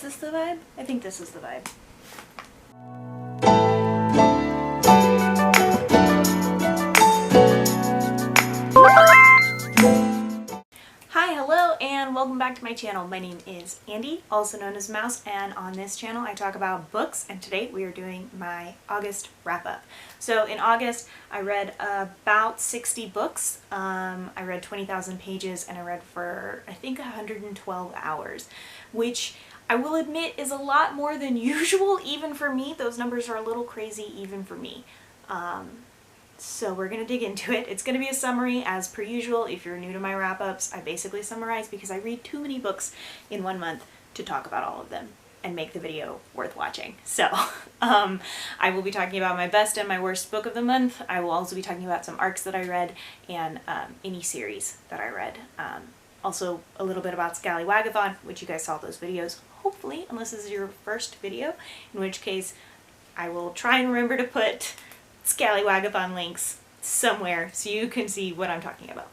this the vibe? I think this is the vibe. Hi, hello, and welcome back to my channel. My name is Andy, also known as Mouse, and on this channel I talk about books, and today we are doing my August wrap-up. So in August I read about 60 books. I read 20,000 pages, and I read for I think 112 hours, which I will admit is a lot more than usual even for me. Those numbers are a little crazy even for me. So we're going to dig into it. It's going to be a summary as per usual. If you're new to my wrap-ups, I basically summarize because I read too many books in 1 month to talk about all of them and make the video worth watching. So I will be talking about my best and my worst book of the month. I will also be talking about some arcs that I read and any series that I read. Also a little bit about Scallywagathon, which you guys saw those videos, hopefully, unless this is your first video, in which case I will try and remember to put Scallywagathon links somewhere so you can see what I'm talking about.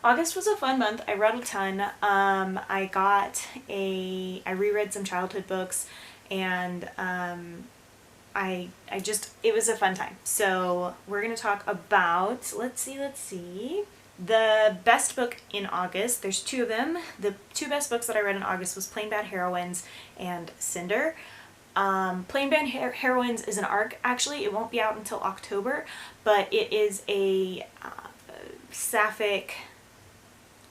August was a fun month. I read a ton. I reread some childhood books, and it was a fun time. So we're going to talk about, let's see, the best book in August. There's two of them. The two best books that I read in August was Plain Bad Heroines and Cinder. Plain Bad Heroines is an arc, actually. It won't be out until October, but it is a sapphic,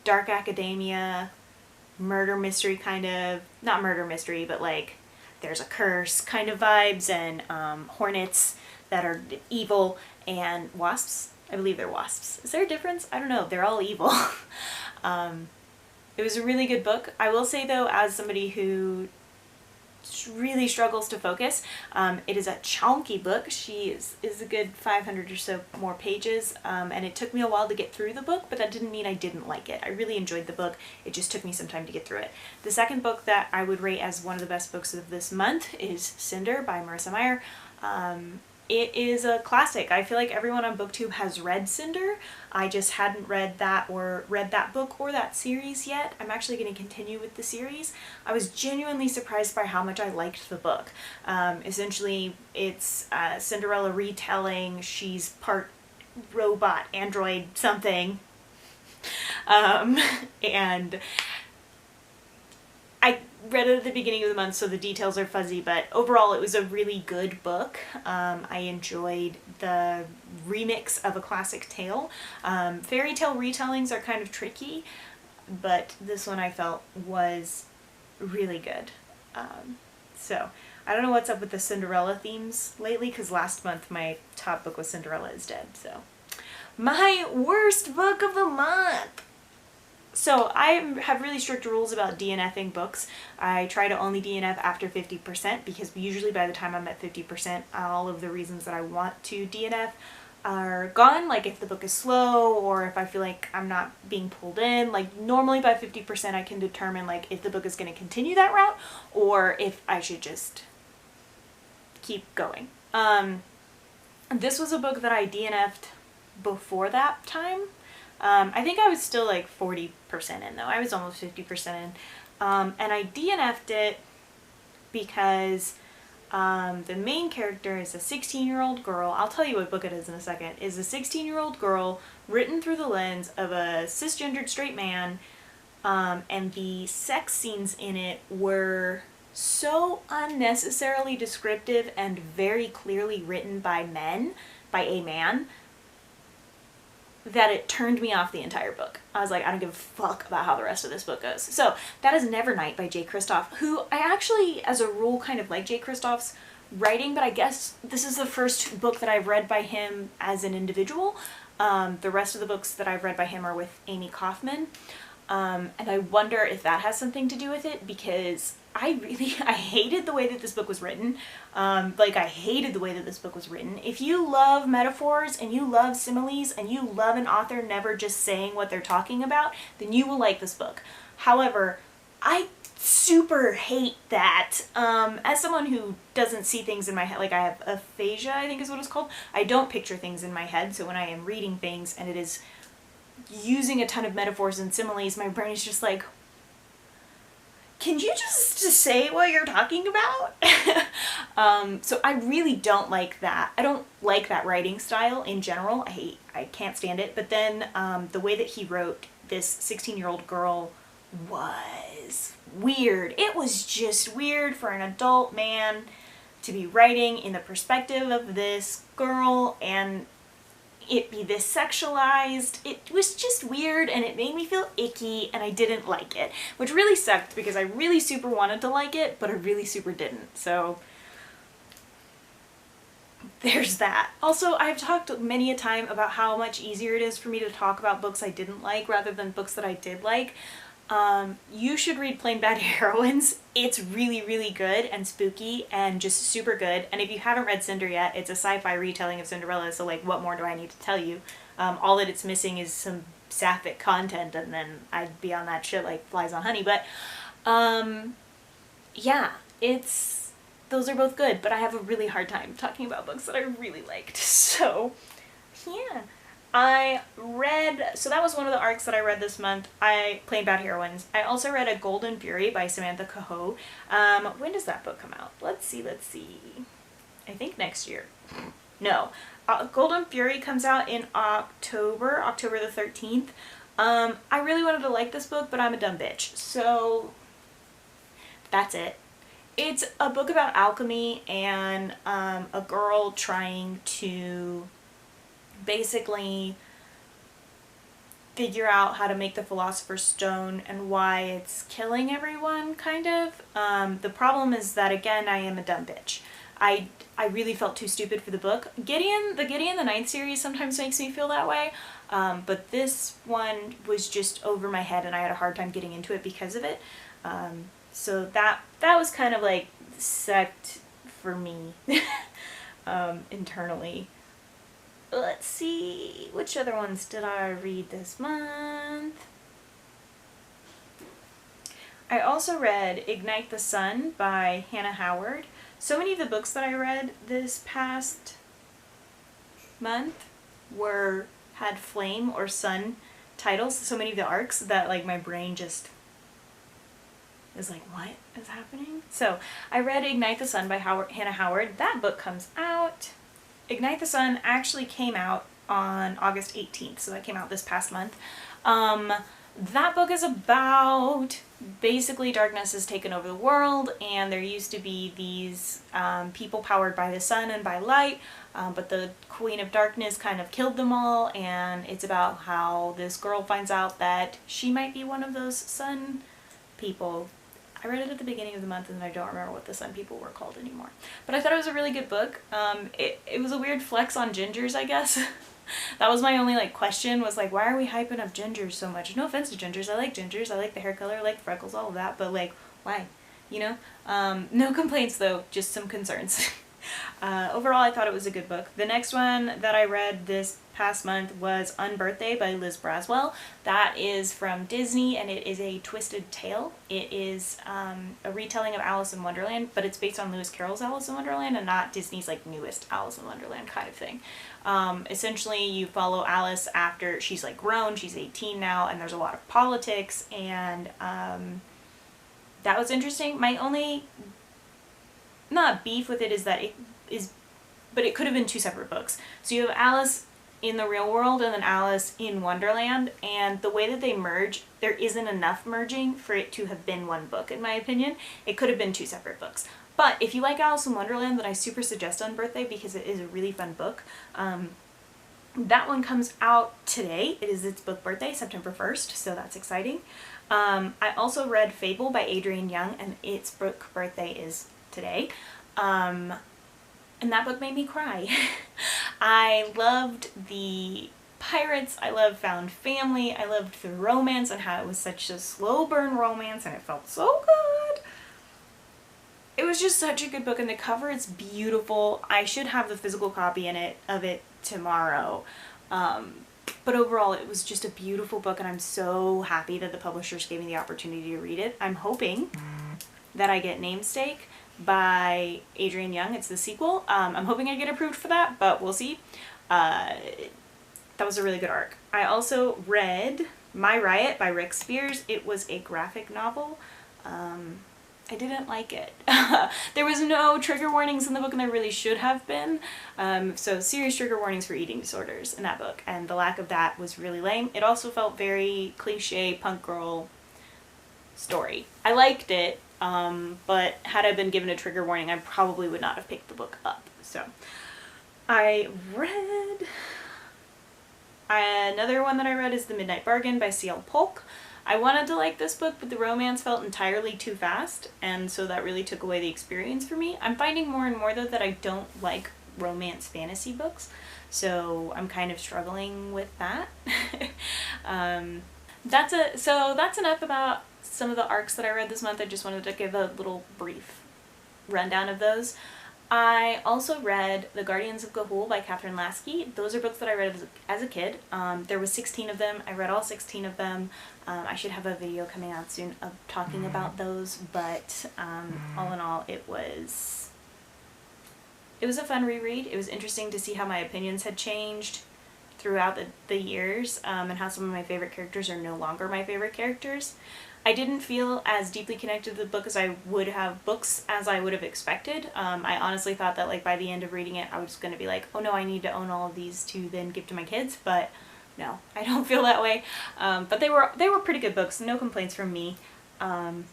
dark academia, murder mystery kind of, not murder mystery, but like there's a curse kind of vibes, and hornets that are evil, and wasps. I believe they're wasps. Is there a difference? I don't know. They're all evil. It was a really good book. I will say though, as somebody who really struggles to focus, it is a chunky book. She is a good 500 or so more pages, and it took me a while to get through the book, but that didn't mean I didn't like it. I really enjoyed the book. It just took me some time to get through it. The second book that I would rate as one of the best books of this month is Cinder by Marissa Meyer. It is a classic. I feel like everyone on BookTube has read Cinder. I just hadn't read that book or that series yet. I'm actually going to continue with the series. I was genuinely surprised by how much I liked the book. Essentially, it's Cinderella retelling. She's part robot, android, something. And I read it at the beginning of the month, so the details are fuzzy, but overall it was a really good book. I enjoyed the remix of a classic tale. Fairy tale retellings are kind of tricky, but this one I felt was really good. So I don't know what's up with the Cinderella themes lately, because last month my top book was Cinderella is Dead. So my worst book of the month. So I have really strict rules about DNFing books. I try to only DNF after 50% because usually by the time I'm at 50%, all of the reasons that I want to DNF are gone. Like if the book is slow, or if I feel like I'm not being pulled in. Like normally by 50% I can determine like if the book is going to continue that route or if I should just keep going. This was a book that I DNF'd before that time. I think I was still like 40% in though. I was almost 50% in. And I DNF'd it because the main character is a 16-year-old girl. I'll tell you what book it is in a second. Is a 16-year-old girl written through the lens of a cisgendered straight man, and the sex scenes in it were so unnecessarily descriptive and very clearly written by a man, that it turned me off the entire book. I was like, I don't give a fuck about how the rest of this book goes. So that is Nevernight by Jay Kristoff, who I actually, as a rule, kind of like Jay Kristoff's writing, but I guess this is the first book that I've read by him as an individual. The rest of the books that I've read by him are with Amy Kaufman. And I wonder if that has something to do with it, because I hated the way that this book was written. I hated the way that this book was written. If you love metaphors and you love similes and you love an author never just saying what they're talking about, then you will like this book. However, I super hate that. As someone who doesn't see things in my head, like I have aphasia, I think is what it's called. I don't picture things in my head, so when I am reading things and it is using a ton of metaphors and similes, my brain is just like, can you just say what you're talking about? So I really don't like that. I don't like that writing style in general. I can't stand it. But then the way that he wrote this 16-year-old girl was weird. It was just weird for an adult man to be writing in the perspective of this girl and it be this sexualized. It was just weird and it made me feel icky and I didn't like it, which really sucked because I really super wanted to like it, but I really super didn't. So there's that. Also, I've talked many a time about how much easier it is for me to talk about books I didn't like rather than books that I did like. You should read Plain Bad Heroines. It's really, really good and spooky and just super good. And if you haven't read Cinder yet, it's a sci-fi retelling of Cinderella, so like what more do I need to tell you? All that it's missing is some sapphic content and then I'd be on that shit like flies on honey. But yeah, those are both good, but I have a really hard time talking about books that I really liked. So yeah. So that was one of the arcs that I read this month. Plain Bad Heroines. I also read A Golden Fury by Samantha Cohoe. When does that book come out? Let's see. I think next year. No. Golden Fury comes out in October the 13th. I really wanted to like this book, but I'm a dumb bitch. So that's it. It's a book about alchemy and a girl trying to basically figure out how to make the Philosopher's Stone and why it's killing everyone, kind of. The problem is that, again, I am a dumb bitch. I really felt too stupid for the book. The Gideon the Ninth series sometimes makes me feel that way, but this one was just over my head and I had a hard time getting into it because of it. So that was kind of like sucked for me internally. Let's see, which other ones did I read this month? I also read Ignite the Sun by Hannah Howard. So many of the books that I read this past month had flame or sun titles, so many of the arcs that like my brain just is like, what is happening? So I read Ignite the Sun by Hannah Howard. That book comes out. Ignite the Sun actually came out on August 18th, so that came out this past month. That book is about basically darkness has taken over the world and there used to be these people powered by the sun and by light, but the Queen of Darkness kind of killed them all, and it's about how this girl finds out that she might be one of those sun people. I read it at the beginning of the month and I don't remember what the sun people were called anymore. But I thought it was a really good book. It was a weird flex on gingers, I guess. That was my only like question, was like, why are we hyping up gingers so much? No offense to gingers, I like gingers, I like the hair color, I like freckles, all of that, but like, why? You know? No complaints though, just some concerns. Overall, I thought it was a good book. The next one that I read this past month was Unbirthday by Liz Braswell. That is from Disney and it is a twisted tale. It is a retelling of Alice in Wonderland, but it's based on Lewis Carroll's Alice in Wonderland and not Disney's like newest Alice in Wonderland kind of thing. Essentially you follow Alice after she's like grown, she's 18 now, and there's a lot of politics, and that was interesting. My only not beef with it is that but it could have been two separate books. So you have Alice in the real world and then Alice in Wonderland, and the way that they merge, there isn't enough merging for it to have been one book, in my opinion. It could have been two separate books. But if you like Alice in Wonderland, then I super suggest Unbirthday because it is a really fun book. That one comes out today. It is its book birthday, September 1st, so that's exciting. I also read Fable by Adrienne Young, and its book birthday is today. And that book made me cry. I loved the pirates, I loved found family, I loved the romance and how it was such a slow burn romance and it felt so good. It was just such a good book, and the cover is beautiful. I should have the physical copy of it tomorrow. But overall it was just a beautiful book, and I'm so happy that the publishers gave me the opportunity to read it. I'm hoping that I get Namesake by Adrienne Young. It's the sequel. I'm hoping I get approved for that, but we'll see. That was a really good arc. I also read My Riot by Rick Spears. It was a graphic novel. I didn't like it. There was no trigger warnings in the book, and there really should have been. So serious trigger warnings for eating disorders in that book, and the lack of that was really lame. It also felt very cliche punk girl story. I liked it, but had I been given a trigger warning, I probably would not have picked the book up. So I read... Another one that I read is The Midnight Bargain by C.L. Polk. I wanted to like this book, but the romance felt entirely too fast, and so that really took away the experience for me. I'm finding more and more, though, that I don't like romance fantasy books, so I'm kind of struggling with that. That's enough about some of the arcs that I read this month. I just wanted to give a little brief rundown of those. I also read The Guardians of Ga'Hoole by Catherine Lasky. Those are books that I read as a kid. There was 16 of them. I read all 16 of them. I should have a video coming out soon of talking about those, but all in all, it was a fun reread. It was interesting to see how my opinions had changed throughout the years, and how some of my favorite characters are no longer my favorite characters. I didn't feel as deeply connected to the book as I would have expected. I honestly thought that, like, by the end of reading it, I was going to be like, oh no, I need to own all of these to then give to my kids, but no, I don't feel that way. But they were pretty good books, no complaints from me. And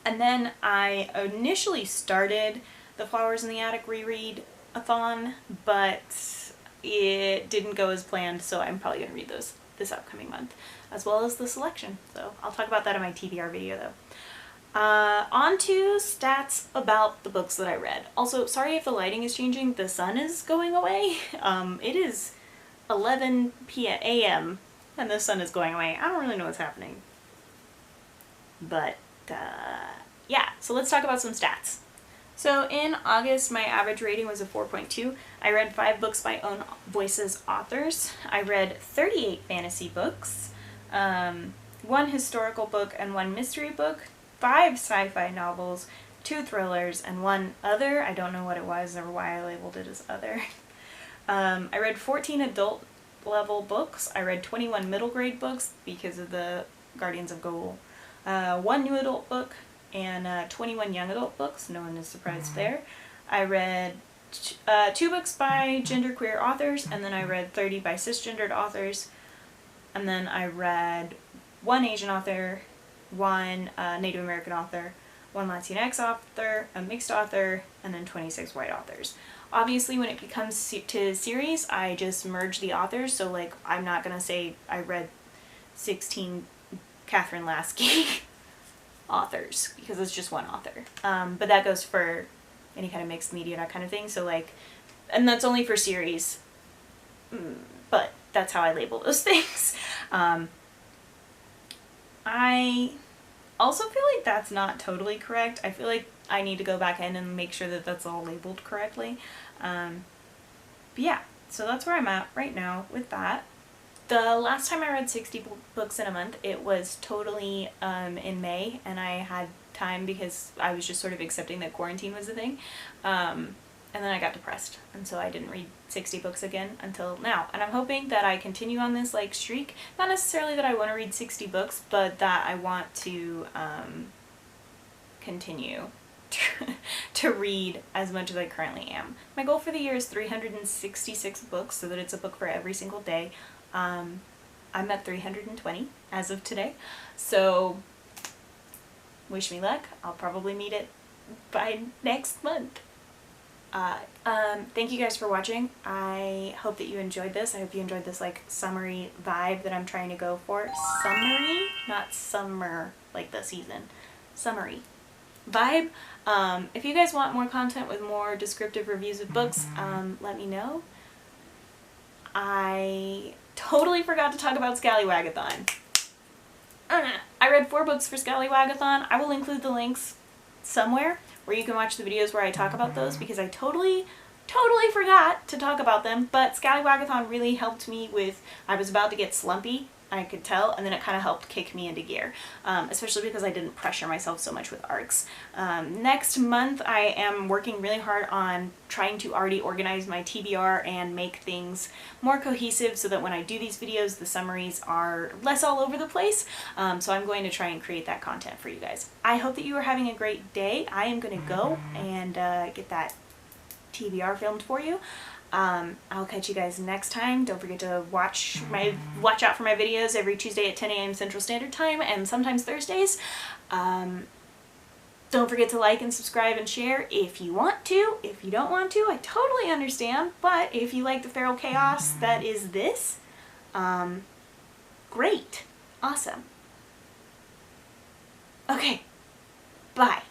then I initially started the Flowers in the Attic reread-a-thon, but it didn't go as planned, so I'm probably going to read those this upcoming month, as well as the selection. So I'll talk about that in my TBR video, though. On to stats about the books that I read. Also, sorry if the lighting is changing. The sun is going away. It is 11 a.m. and the sun is going away. I don't really know what's happening. But, yeah. So let's talk about some stats. So in August, my average rating was a 4.2. I read 5 books by Own Voices authors. I read 38 fantasy books, 1 historical book and 1 mystery book, 5 sci-fi novels, 2 thrillers, and 1 other. I don't know what it was or why I labeled it as other. I read 14 adult level books. I read 21 middle grade books because of the Guardians of Ga'Hoole. 1 new adult book, and 21 young adult books. No one is surprised there. I read 2 books by genderqueer authors, and then I read 30 by cisgendered authors, and then I read 1 Asian author, 1 Native American author, 1 Latinx author, a mixed author, and then 26 white authors. Obviously, when it comes to series, I just merge the authors, so like I'm not gonna say I read 16 Catherine Lasky authors, because it's just 1 author. But that goes for any kind of mixed media, that kind of thing. So like, and that's only for series, but that's how I label those things. I also feel like that's not totally correct. I feel like I need to go back in and make sure that that's all labeled correctly. But yeah, so that's where I'm at right now with that. The last time I read 60 books in a month, it was totally in May, and I had time because I was just sort of accepting that quarantine was a thing. And then I got depressed, and so I didn't read 60 books again until now. And I'm hoping that I continue on this like streak. Not necessarily that I want to read 60 books, but that I want to continue to read as much as I currently am. My goal for the year is 366 books, so that it's a book for every single day. I'm at 320 as of today, so wish me luck. I'll probably meet it by next month. Thank you guys for watching. I hope that you enjoyed this. I hope you enjoyed this like summery vibe that I'm trying to go for. Summery? Not summer like the season. Summery vibe. If you guys want more content with more descriptive reviews of books, let me know. I totally forgot to talk about Scallywagathon. I read 4 books for Scallywagathon. I will include the links somewhere where you can watch the videos where I talk about those, because I totally totally forgot to talk about them, but Scallywagathon really helped me with, I was about to get slumpy, I could tell, and then it kind of helped kick me into gear, especially because I didn't pressure myself so much with arcs. Next month I am working really hard on trying to already organize my TBR and make things more cohesive so that when I do these videos the summaries are less all over the place, so I'm going to try and create that content for you guys. I hope that you are having a great day. I am going to go and get that TBR filmed for you. I'll catch you guys next time. Don't forget to watch out for my videos every Tuesday at 10 a.m. Central Standard Time and sometimes Thursdays. Don't forget to like and subscribe and share if you want to. If you don't want to, I totally understand. But if you like the feral chaos that is this, great. Awesome. Okay. Bye.